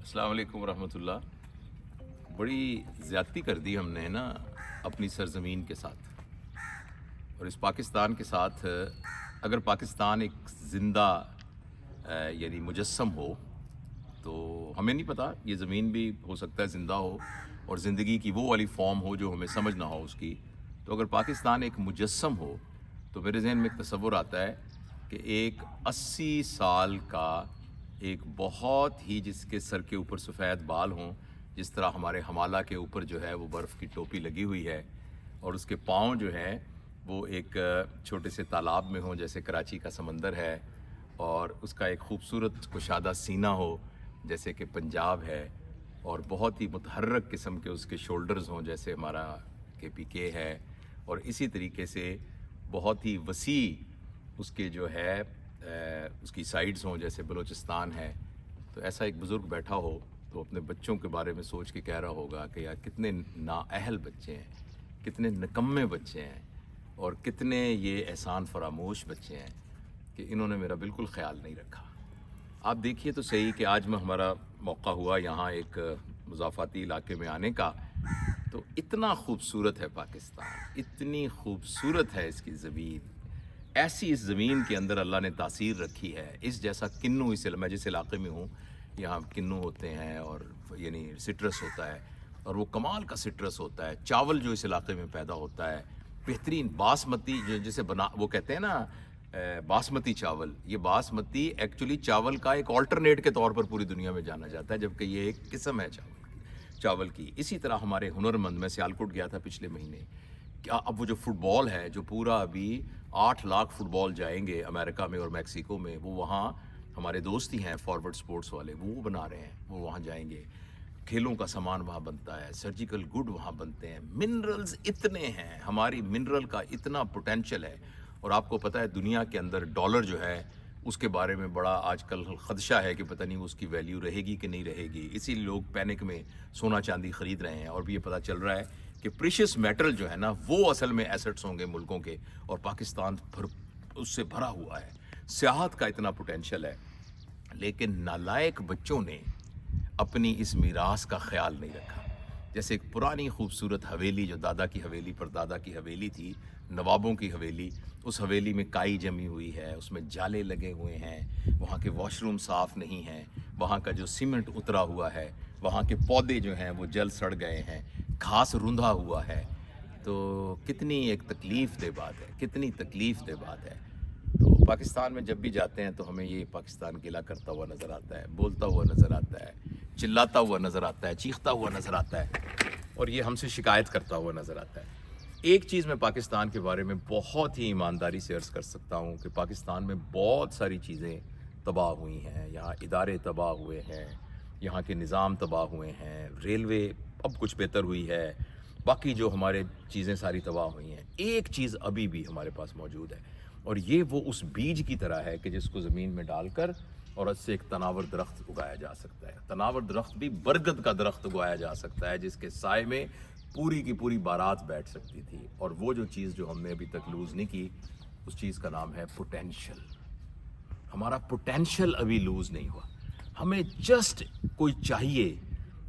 السلام علیکم ورحمۃ اللہ۔ بڑی زیادتی کر دی ہم نے نا اپنی سرزمین کے ساتھ اور اس پاکستان کے ساتھ۔ اگر پاکستان ایک زندہ یعنی مجسم ہو تو ہمیں نہیں پتہ، یہ زمین بھی ہو سکتا ہے زندہ ہو اور زندگی کی وہ والی فارم ہو جو ہمیں سمجھ نہ ہو اس کی۔ تو اگر پاکستان ایک مجسم ہو تو میرے ذہن میں ایک تصور آتا ہے کہ ایک 80 سال کا ایک بہت ہی، جس کے سر کے اوپر سفید بال ہوں، جس طرح ہمارے ہمالہ کے اوپر جو ہے وہ برف کی ٹوپی لگی ہوئی ہے، اور اس کے پاؤں جو ہیں وہ ایک چھوٹے سے تالاب میں ہوں جیسے کراچی کا سمندر ہے، اور اس کا ایک خوبصورت کشادہ سینہ ہو جیسے کہ پنجاب ہے، اور بہت ہی متحرک قسم کے اس کے شولڈرز ہوں جیسے ہمارا KPK ہے، اور اسی طریقے سے بہت ہی وسیع اس کے جو ہے اس کی سائڈز ہوں جیسے بلوچستان ہے۔ تو ایسا ایک بزرگ بیٹھا ہو تو اپنے بچوں کے بارے میں سوچ کے کہہ رہا ہوگا کہ یار کتنے نااہل بچے ہیں، کتنے نکمے بچے ہیں، اور کتنے یہ احسان فراموش بچے ہیں کہ انہوں نے میرا بالکل خیال نہیں رکھا۔ آپ دیکھیے تو صحیح کہ آج میں ہمارا موقع ہوا یہاں ایک مضافاتی علاقے میں آنے کا، تو اتنا خوبصورت ہے پاکستان، اتنی خوبصورت ہے اس کی زمین، ایسی اس زمین کے اندر اللہ نے تاثیر رکھی ہے۔ اس جیسا کنو میں جس علاقے میں ہوں یہاں کنو ہوتے ہیں، اور یعنی سٹرس ہوتا ہے، اور وہ کمال کا سٹرس ہوتا ہے۔ چاول جو اس علاقے میں پیدا ہوتا ہے بہترین باسمتی، جو جسے وہ کہتے ہیں نا باسمتی چاول، یہ باسمتی ایکچولی چاول کا ایک آلٹرنیٹ کے طور پر پوری دنیا میں جانا جاتا ہے، جبکہ یہ ایک قسم ہے چاول کی۔ اسی طرح ہمارے ہنرمند، میں سیالکوٹ گیا تھا پچھلے مہینے، کیا اب وہ جو فٹ بال ہے، جو پورا ابھی 8 لاکھ فٹ بال جائیں گے امریکہ میں اور میکسیکو میں، وہ وہاں ہمارے دوست ہی ہیں فارورڈ سپورٹس والے، وہ بنا رہے ہیں، وہ وہاں جائیں گے۔ کھیلوں کا سامان وہاں بنتا ہے، سرجیکل گڈ وہاں بنتے ہیں، منرلز اتنے ہیں، ہماری منرل کا اتنا پوٹینشل ہے۔ اور آپ کو پتہ ہے دنیا کے اندر ڈالر جو ہے اس کے بارے میں بڑا آج کل خدشہ ہے کہ پتہ نہیں اس کی ویلیو رہے گی کہ نہیں رہے گی، اسی لیے لوگ پینک میں سونا چاندی خرید رہے ہیں۔ اور بھی یہ پتہ چل رہا ہے کہ پریشس میٹل جو ہے نا وہ اصل میں ایسٹس ہوں گے ملکوں کے، اور پاکستان اس سے بھرا ہوا ہے، سیاحت کا اتنا پوٹینشل ہے، لیکن نالائق بچوں نے اپنی اس میراث کا خیال نہیں رکھا۔ جیسے ایک پرانی خوبصورت حویلی جو دادا کی حویلی پر دادا کی حویلی تھی، نوابوں کی حویلی، اس حویلی میں کائی جمی ہوئی ہے، اس میں جالے لگے ہوئے ہیں، وہاں کے واش روم صاف نہیں ہیں، وہاں کا جو سیمنٹ اترا ہوا ہے، وہاں کے پودے جو ہیں وہ جل سڑ گئے ہیں، گھاس روندا ہوا ہے۔ تو کتنی ایک تکلیف دہ بات ہے، کتنی تکلیف دہ بات ہے۔ تو پاکستان میں جب بھی جاتے ہیں تو ہمیں یہ پاکستان گلہ کرتا ہوا نظر آتا ہے، بولتا ہوا نظر آتا ہے، چلاتا ہوا نظر آتا ہے، چیختا ہوا نظر آتا ہے، اور یہ ہم سے شکایت کرتا ہوا نظر آتا ہے۔ ایک چیز میں پاکستان کے بارے میں بہت ہی ایمانداری سے عرض کر سکتا ہوں کہ پاکستان میں بہت ساری چیزیں تباہ ہوئی ہیں، یہاں ادارے تباہ ہوئے ہیں، یہاں کے نظام تباہ ہوئے ہیں، ریلوے اب کچھ بہتر ہوئی ہے، باقی جو ہمارے چیزیں ساری تباہ ہوئی ہیں۔ ایک چیز ابھی بھی ہمارے پاس موجود ہے، اور یہ وہ اس بیج کی طرح ہے کہ جس کو زمین میں ڈال کر اور اس سے ایک تناور درخت اگایا جا سکتا ہے۔ تناور درخت بھی برگد کا درخت اگایا جا سکتا ہے جس کے سائے میں پوری کی پوری بارات بیٹھ سکتی تھی۔ اور وہ جو چیز جو ہم نے ابھی تک لوز نہیں کی، اس چیز کا نام ہے پوٹینشل۔ ہمارا پوٹینشل ابھی لوز نہیں ہوا۔ ہمیں جسٹ کوئی چاہیے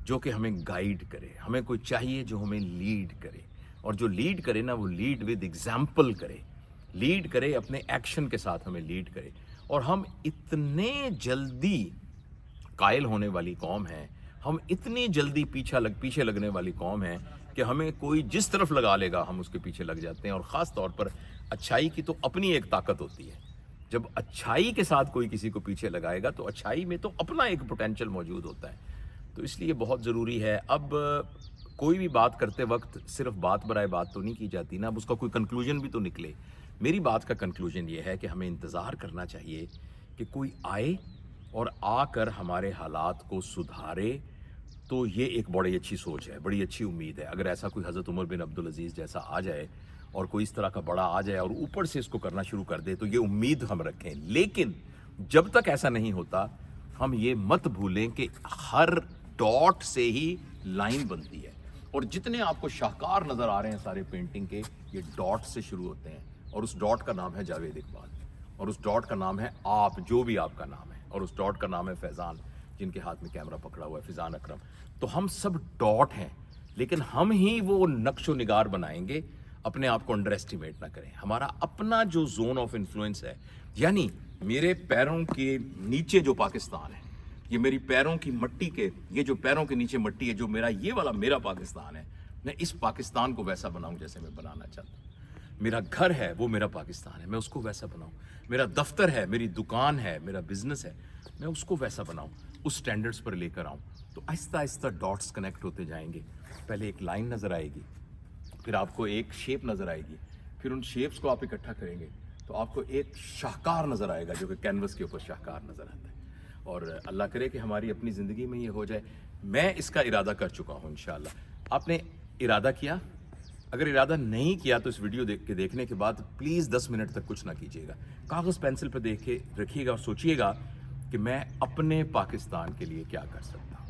جو کہ ہمیں گائیڈ کرے، ہمیں کوئی چاہیے جو ہمیں لیڈ کرے، اور جو لیڈ کرے نا وہ لیڈ ود ایگزامپل کرے، لیڈ کرے اپنے ایکشن کے ساتھ، ہمیں لیڈ کرے۔ اور ہم اتنے جلدی قائل ہونے والی قوم ہیں، ہم اتنی جلدی پیچھے لگنے والی قوم ہیں کہ ہمیں کوئی جس طرف لگا لے گا ہم اس کے پیچھے لگ جاتے ہیں۔ اور خاص طور پر اچھائی کی تو اپنی ایک طاقت ہوتی ہے، جب اچھائی کے ساتھ کوئی کسی کو پیچھے لگائے گا تو اچھائی میں تو اپنا ایک پوٹینشل موجود ہوتا ہے۔ تو اس لیے بہت ضروری ہے، اب کوئی بھی بات کرتے وقت صرف بات برائے بات تو نہیں کی جاتی نا، اب اس کا کوئی کنکلوژن بھی تو نکلے۔ میری بات کا کنکلوژن یہ ہے کہ ہمیں انتظار کرنا چاہیے کہ کوئی آئے اور آ کر ہمارے حالات کو سدھارے، تو یہ ایک بڑی اچھی سوچ ہے، بڑی اچھی امید ہے۔ اگر ایسا کوئی حضرت عمر بن عبدالعزیز جیسا آ جائے اور کوئی اس طرح کا بڑا آ جائے اور اوپر سے اس کو کرنا شروع کر دے تو یہ امید ہم رکھیں۔ لیکن جب تک ایسا نہیں ہوتا ہم یہ مت بھولیں کہ ہر ڈاٹ سے ہی لائن بنتی ہے، اور جتنے آپ کو شاہکار نظر آ رہے ہیں سارے پینٹنگ کے، یہ ڈاٹ سے شروع ہوتے ہیں، اور اس ڈاٹ کا نام ہے جاوید اقبال، اور اس ڈاٹ کا نام ہے آپ، جو بھی آپ کا نام ہے، اور اس ڈاٹ کا نام ہے فیضان۔ جن کے ہاتھ میں کیمرہ پکڑا ہوا ہے، فیضان اکرم. تو ہم سب ڈاٹ ہیں، لیکن ہم ہی وہ نقش و نگار بنائیں گے. اپنے آپ کو انڈر ایسٹیمیٹ نہ کریں. ہمارا اپنا جو زون آف انفلوئنس ہے، یعنی میرے پیروں کے نیچے جو پاکستان ہے، یہ میری پیروں کی مٹی کے، یہ جو پیروں کے نیچے مٹی ہے، جو میرا یہ والا میرا پاکستان ہے، میں اس پاکستان کو ویسا بناؤں جیسے میں بنانا چاہتا ہوں. میرا گھر ہے وہ میرا پاکستان ہے، میں اس کو ویسا بناؤں. میرا دفتر ہے، میری دکان ہے، میرا بزنس ہے، میں اس کو ویسا بناؤں، اس سٹینڈرڈز پر لے کر آؤں. تو آہستہ آہستہ ڈاٹس کنیکٹ ہوتے جائیں گے. پہلے ایک لائن نظر آئے گی، پھر آپ کو ایک شیپ نظر آئے گی، پھر ان شیپس کو آپ اکٹھا کریں گے تو آپ کو ایک شاہکار نظر آئے گا، جو کہ کینوس کے اوپر شاہکار نظر آتا ہے. اور اللہ کرے کہ ہماری اپنی زندگی میں یہ ہو جائے. میں اس کا ارادہ کر چکا ہوں انشاءاللہ. آپ نے ارادہ کیا؟ اگر ارادہ نہیں کیا تو اس ویڈیو دیکھنے کے بعد پلیز 10 منٹ تک کچھ نہ کیجیے گا. کاغذ پینسل پہ دیکھے رکھیے گا اور سوچیے گا کہ میں اپنے پاکستان کے لیے کیا کر سکتا ہوں.